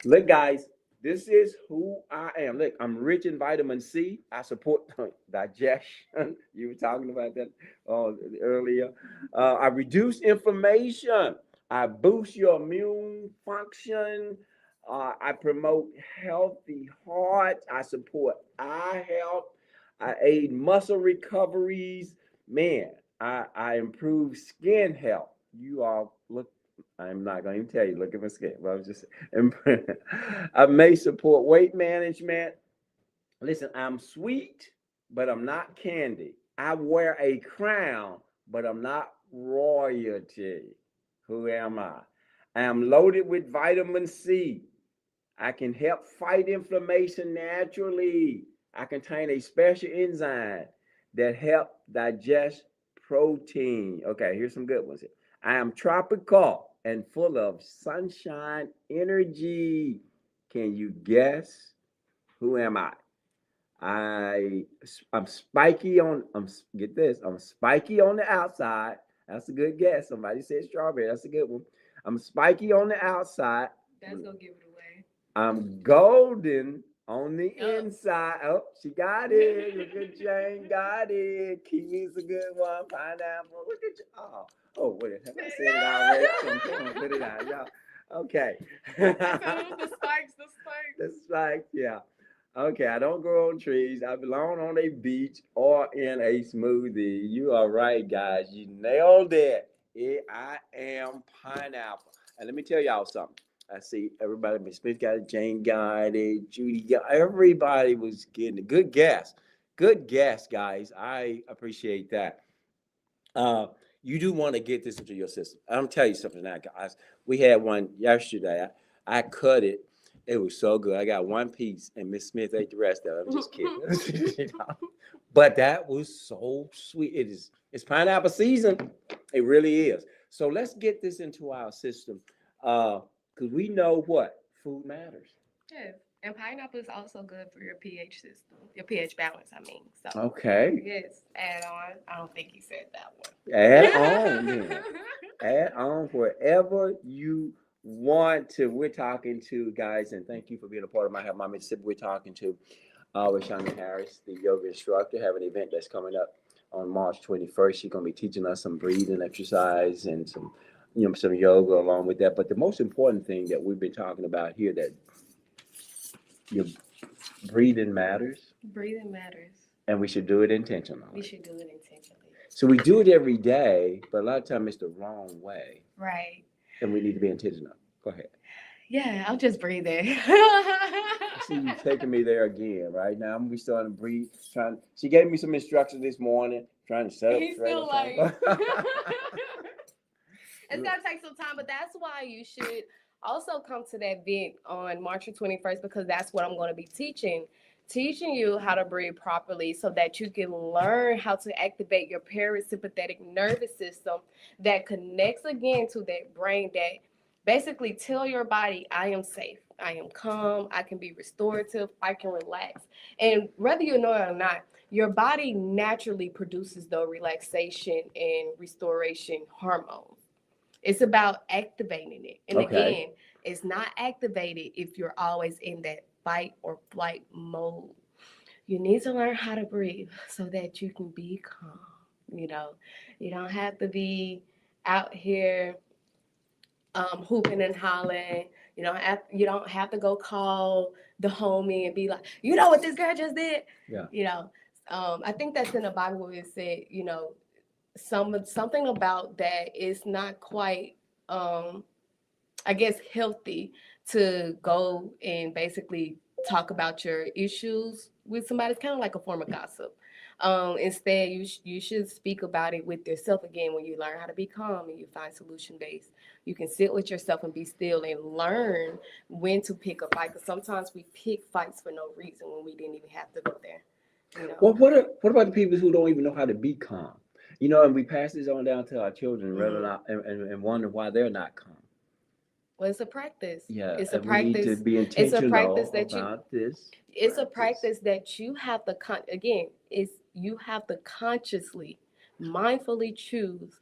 Look, guys, this is who I am. Look, I'm rich in vitamin C. I support digestion. You were talking about that earlier. I reduce inflammation. I boost your immune function. I promote healthy heart. I support eye health. I aid muscle recoveries. Man, I improve skin health. You all look, I'm not going to tell you, look at my skin. But I was just, I may support weight management. Listen, I'm sweet, but I'm not candy. I wear a crown, but I'm not royalty. Who am I? I am loaded with vitamin C. I can help fight inflammation naturally. I contain a special enzyme that help digest protein. Okay, here's some good ones. I am tropical and full of sunshine energy. Can you guess? Who am I? I'm spiky on, get this, I'm spiky on the outside. That's a good guess. Somebody said strawberry. That's a good one. I'm spiky on the outside. That's gonna give it away. I'm golden on the inside. Oh, she got it. Look at Jane, got it. Kiwi's a good one. Pineapple. Look at you. Oh, wait. Have I said it already? Come on, put it out, y'all. Okay. The spikes. The spikes, yeah. Okay, I don't grow on trees. I belong on a beach or in a smoothie. You are right, guys. You nailed it. I am pineapple. And let me tell y'all something. I see everybody, Miss Smith got it, Jane got it, Judy got it. Everybody was getting a good guess. Good guess, guys. I appreciate that. You do want to get this into your system. I'm gonna tell you something now, guys. We had one yesterday. I cut it. It was so good. I got one piece, and Miss Smith ate the rest of it. I'm just kidding. But that was so sweet. It's pineapple season. It really is. So let's get this into our system. Because we know what food matters. Yes, and pineapple is also good for your pH system, your pH balance. I mean, so okay. Yes, add on. I don't think he said that one. Add on, then. Add on wherever you want to. We're talking to guys, and thank you for being a part of My Help, My Mississippi. We're talking to Rashonda Harris, the yoga instructor, have an event that's coming up on March 21st. She's going to be teaching us some breathing exercise and some yoga along with that. But the most important thing that we've been talking about here, that your breathing matters. Breathing matters. And we should do it intentionally. We should do it intentionally. So we do it every day, but a lot of times it's the wrong way. Right. And we need to be intentional. Go ahead. Yeah, I'll just breathe in. See you taking me there again, right? Now I'm gonna be starting to breathe. She gave me some instructions this morning, trying to set up. He's still like, it's gonna take some time, but that's why you should Also come to that event on March 21st, because that's what I'm going to be teaching you how to breathe properly so that you can learn how to activate your parasympathetic nervous system that connects again to that brain, that basically tell your body, I am safe, I am calm, I can be restorative, I can relax. And whether you know it or not, your body naturally produces the relaxation and restoration hormones. It's about activating it. And Okay. again, it's not activated if you're always in that fight or flight mode. You need to learn how to breathe so that you can be calm. You know, you don't have to be out here hooping and hollering. You don't have to go call the homie and be like, you know what this girl just did. Yeah. You know, I think that's in the Bible where it said, something about that is not quite, I guess, healthy to go and basically talk about your issues with somebody. It's kind of like a form of gossip. Instead, you should speak about it with yourself again. When you learn how to be calm and you find solution based, you can sit with yourself and be still and learn when to pick a fight. Because sometimes we pick fights for no reason when we didn't even have to go there. Well, what about the people who don't even know how to be calm? And we pass this on down to our children, rather not, and wonder why they're not calm. Well, it's a practice. Yeah, It's a and we need to practice. be It's a practice intentional that about this. it's a practice that you have to again, is you have to consciously, mindfully choose,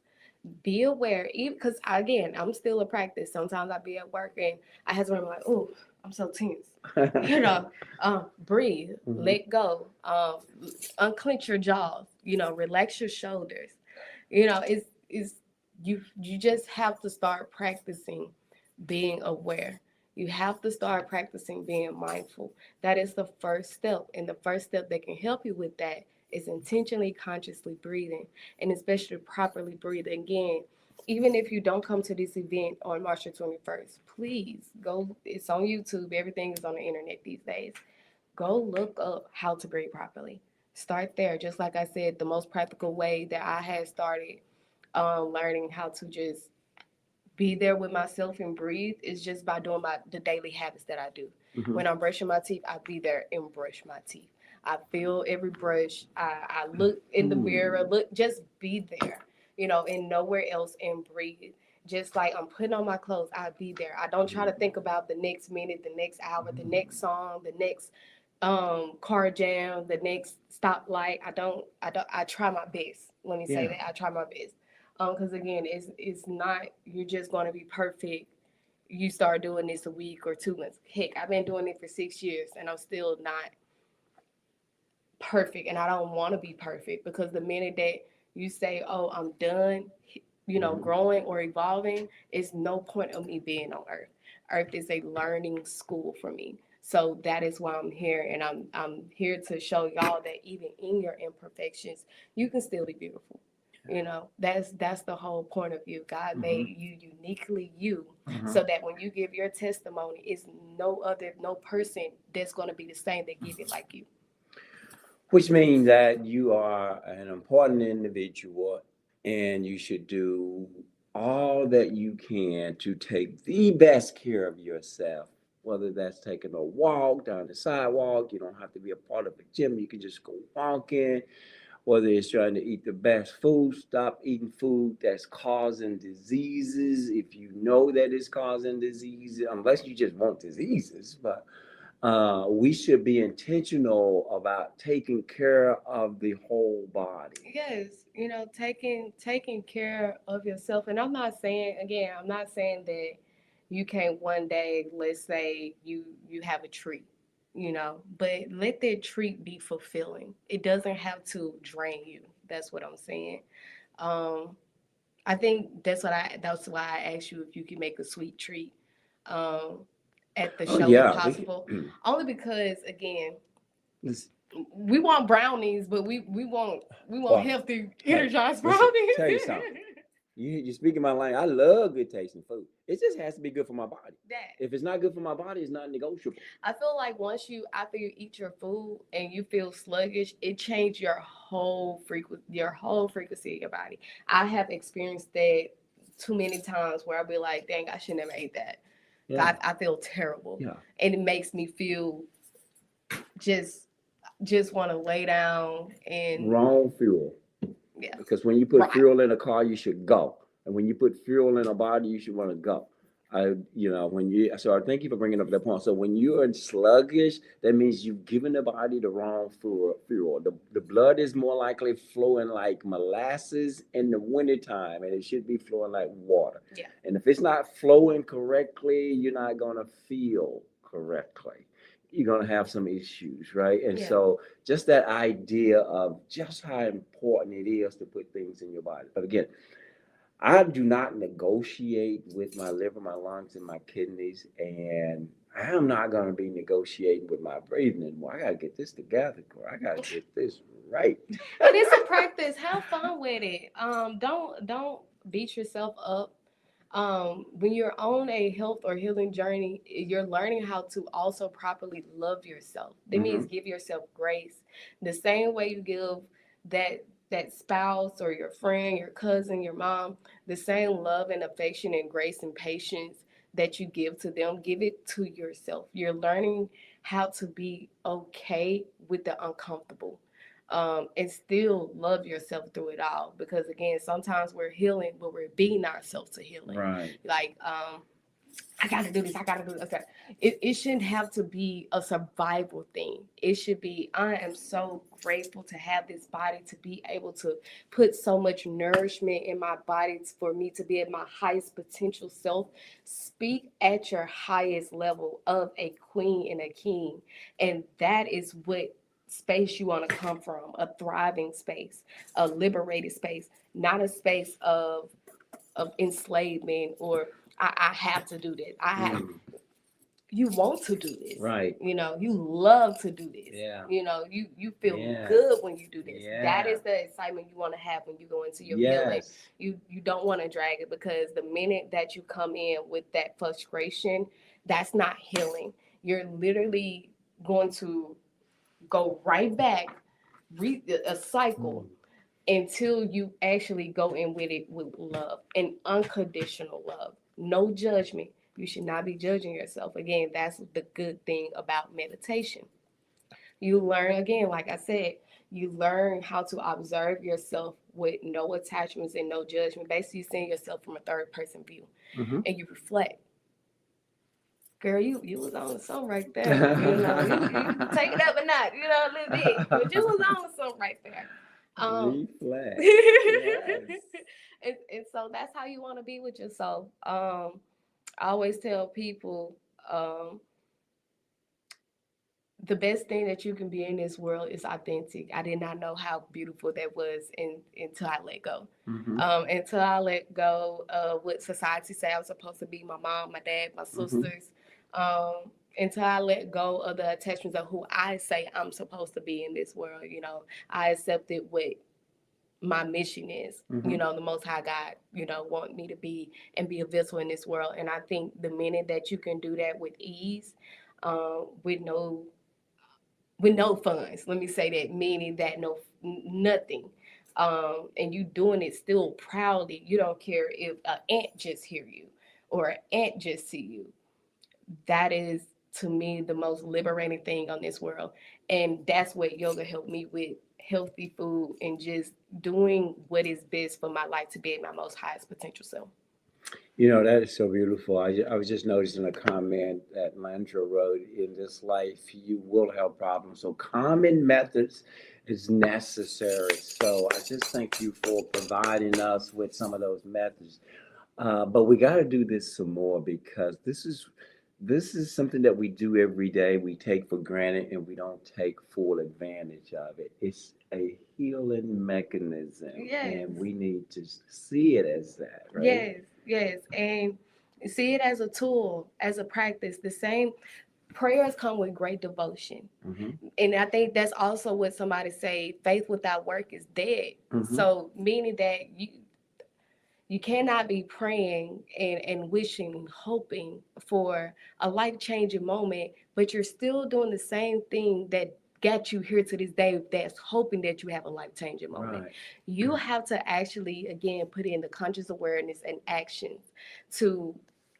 be aware, even because again, I'm still a practice. Sometimes I be at work and I have to remember like, oh, I'm so tense. Breathe, let go, unclench your jaws, relax your shoulders. It's you just have to start practicing being aware. You have to start practicing being mindful. That is the first step. And the first step that can help you with that is intentionally, consciously breathing, and especially properly breathing. Again, even if you don't come to this event on March the 21st, please go. It's on YouTube. Everything is on the internet these days. Go look up how to breathe properly. Start there. Just like I said, the most practical way that I had started learning how to just be there with myself and breathe is just by doing the daily habits that I do. Mm-hmm. When I'm brushing my teeth, I be there and brush my teeth. I feel every brush. I look in the mirror. Just be there, and nowhere else, and breathe. Just like I'm putting on my clothes, I be there. I don't try to think about the next minute, the next hour, the next song, the next car jam, the next stoplight. I try my best. Let me say that I try my best. Because again, it's not, you're just going to be perfect. You start doing this a week or 2 months. Heck, I've been doing it for 6 years and I'm still not perfect, and I don't want to be perfect, because the minute that you say, oh, I'm done, growing or evolving, it's no point of me being on earth. Earth is a learning school for me. So that is why I'm here, and I'm here to show y'all that even in your imperfections, you can still be beautiful. That's the whole point of you. God made you uniquely you, so that when you give your testimony, it's no person that's going to be the same that give it like you. Which means that you are an important individual, and you should do all that you can to take the best care of yourself. Whether that's taking a walk down the sidewalk, you don't have to be a part of a gym. You can just go walking. Whether it's trying to eat the best food, stop eating food that's causing diseases. If you know that it's causing diseases, unless you just want diseases, but we should be intentional about taking care of the whole body. Yes, taking care of yourself. And I'm not saying that you can't one day, let's say you have a treat, but let that treat be fulfilling. It doesn't have to drain you. That's what I'm saying. I think that's why I asked you if you could make a sweet treat at the show if possible. Only because again, we want brownies, but we want healthy, energized brownies. Tell you something. You're speaking my language. I love good tasting food. It just has to be good for my body. If it's not good for my body, it's not negotiable. I feel like after you eat your food and you feel sluggish, it changes your whole frequency of your body. I have experienced that too many times where I'll be like, dang, I should never ate that. Yeah. I feel terrible, Yeah. and it makes me feel just want to lay down and Wrong fuel. yeah, Because when you put right, fuel in a car, you should go. And when you put fuel in a body, you should want to go. So I thank you for bringing up that point. So when you're sluggish, that means you've given the body the wrong fuel. The blood is more likely flowing like molasses in the wintertime, and it should be flowing like water. yeah, And if it's not flowing correctly, you're not going to feel correctly. You're going to have some issues, right? And yeah, so just that idea of just how important it is to put things in your body. But again, I do not negotiate with my liver, my lungs, and my kidneys, and I'm not going to be negotiating with my breathing anymore. I got to get this together, girl. I got to get this right. and it's a practice. Have fun with it. Don't beat yourself up. When you're on a health or healing journey, you're learning how to also properly love yourself. That means give yourself grace. The same way you give that spouse or your friend, your cousin, your mom, the same love and affection and grace and patience that you give to them, give it to yourself. You're learning how to be okay with the uncomfortable. And still love yourself through it all. Because again, sometimes we're healing, but we're beating ourselves to healing. Right. Like, I gotta do this, I gotta do this. Okay. It shouldn't have to be a survival thing. It should be, I am so grateful to have this body, to be able to put so much nourishment in my body for me to be at my highest potential self. Speak at your highest level of a queen and a king. And that is what space you want to come from, a thriving space, a liberated space, not a space of enslavement or I have to do this. You want to do this. Right. You love to do this. Yeah. You feel Yeah. good when you do this. Yeah. That is the excitement you want to have when you go into your healing. Yes. You don't want to drag it, because the minute that you come in with that frustration, that's not healing. You're literally going to go right back, a cycle until you actually go in with it with love and unconditional love. No judgment. You should not be judging yourself. Again, that's the good thing about meditation. You learn, again, like I said, you learn how to observe yourself with no attachments and no judgment. Basically, seeing yourself from a third person view, and you reflect. Girl, you was on something right there. You take it up a notch, a little bit, but you was on something right there. Reflect. Yes. And so that's how you want to be with yourself. I always tell people, the best thing that you can be in this world is authentic. I did not know how beautiful that was until I let go. Until I let go of what society said I was supposed to be, my mom, my dad, my sisters. Until I let go of the attachments of who I say I'm supposed to be in this world. I accepted what my mission is. The Most High God, want me to be and be a vessel in this world. And I think the minute that you can do that with ease, with no funds, let me say that, meaning that nothing, and you doing it still proudly. You don't care if an ant just hear you or an ant just see you. That is, to me, the most liberating thing on this world. And that's what yoga helped me with: healthy food and just doing what is best for my life to be at my most highest potential self. That is so beautiful. I was just noticing a comment that Landra wrote: in this life, you will have problems. So common methods is necessary. So I just thank you for providing us with some of those methods. But we got to do this some more, because this is something that we do every day. We take for granted, and we don't take full advantage of it. It's a healing mechanism, Yes. and we need to see it as that, right? Yes, and see it as a tool, as a practice. The same prayers come with great devotion. And I think that's also what somebody say: faith without work is dead. So meaning that you cannot be praying and wishing and hoping for a life-changing moment, but you're still doing the same thing that got you here to this day, that's hoping that you have a life-changing moment. Right. You have to actually, again, put in the conscious awareness and actions to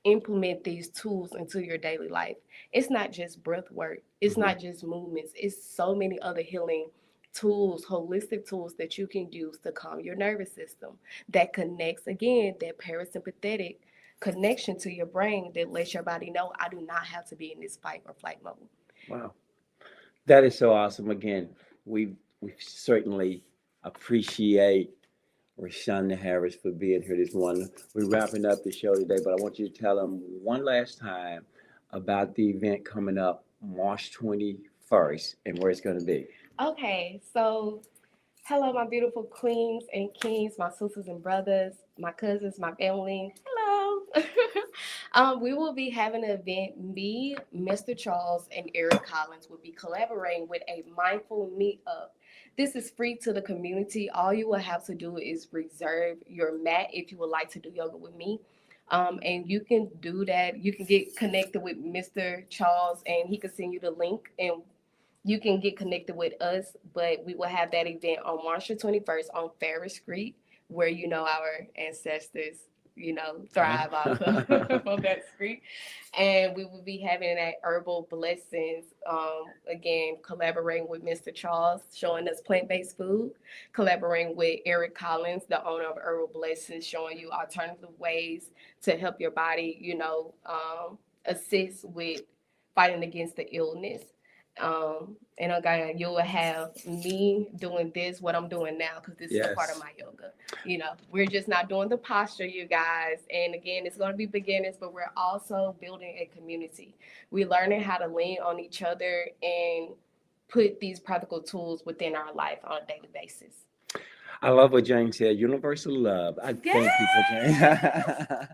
implement these tools into your daily life. It's not just breath work, it's Mhm. not just movements, it's so many other healing tools, holistic tools that you can use to calm your nervous system that connects again that parasympathetic connection to your brain that lets your body know I do not have to be in this fight or flight mode. Wow. That is so awesome. Again, we certainly appreciate Rashonda Harris for being here this morning. We're wrapping up the show today, but I want you to tell them one last time about the event coming up March 21st and where it's going to be. Okay, so hello, my beautiful queens and kings, my sisters and brothers, my cousins, my family. Hello. We will be having an event. Me, Mr. Charles, and Eric Collins will be collaborating with a mindful meetup. This is free to the community. All you will have to do is reserve your mat if you would like to do yoga with me. And you can do that. You can get connected with Mr. Charles, and he can send you the link, and you can get connected with us. But we will have that event on March the 21st on Ferris Street, where our ancestors, thrive off of on that street. And we will be having that Herbal Blessings, again, collaborating with Mr. Charles, showing us plant-based food, collaborating with Eric Collins, the owner of Herbal Blessings, showing you alternative ways to help your body, assist with fighting against the illness. And again, you will have me doing this, what I'm doing now, because this is a part of Yes. my yoga. We're just not doing the posture, you guys. And again, it's going to be beginners, but we're also building a community. We're learning how to lean on each other and put these practical tools within our life on a daily basis. I love what Jane said. Universal love. I thank you for Yes. Jane.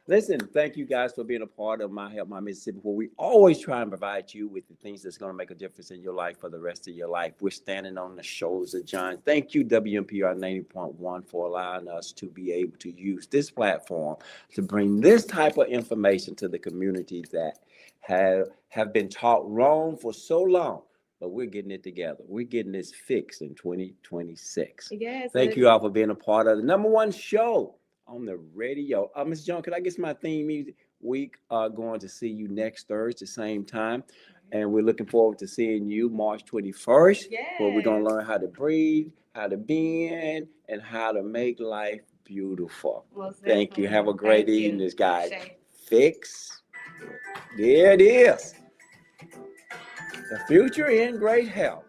Listen, thank you guys for being a part of My Help My Mississippi, where we always try and provide you with the things that's going to make a difference in your life for the rest of your life. We're standing on the shoulders of John. Thank you, WMPR 90.1, for allowing us to be able to use this platform to bring this type of information to the communities that have been taught wrong for so long. But we're getting it together. We're getting this fixed in 2026. Yes. Thank you all for being a part of the number one show on the radio. Ms. Joan, could I get my theme music? We are going to see you next Thursday, same time. And we're looking forward to seeing you March 21st, where we're going to learn how to breathe, how to bend, and how to make life beautiful. Most Thank you. definitely. Have a great Thank you. evening, guys. Shay. Fix. There it is. The future in great health.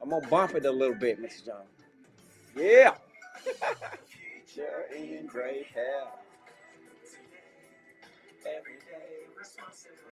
I'm going to bump it a little bit, Mr. John. Yeah. Future in great health. Every day.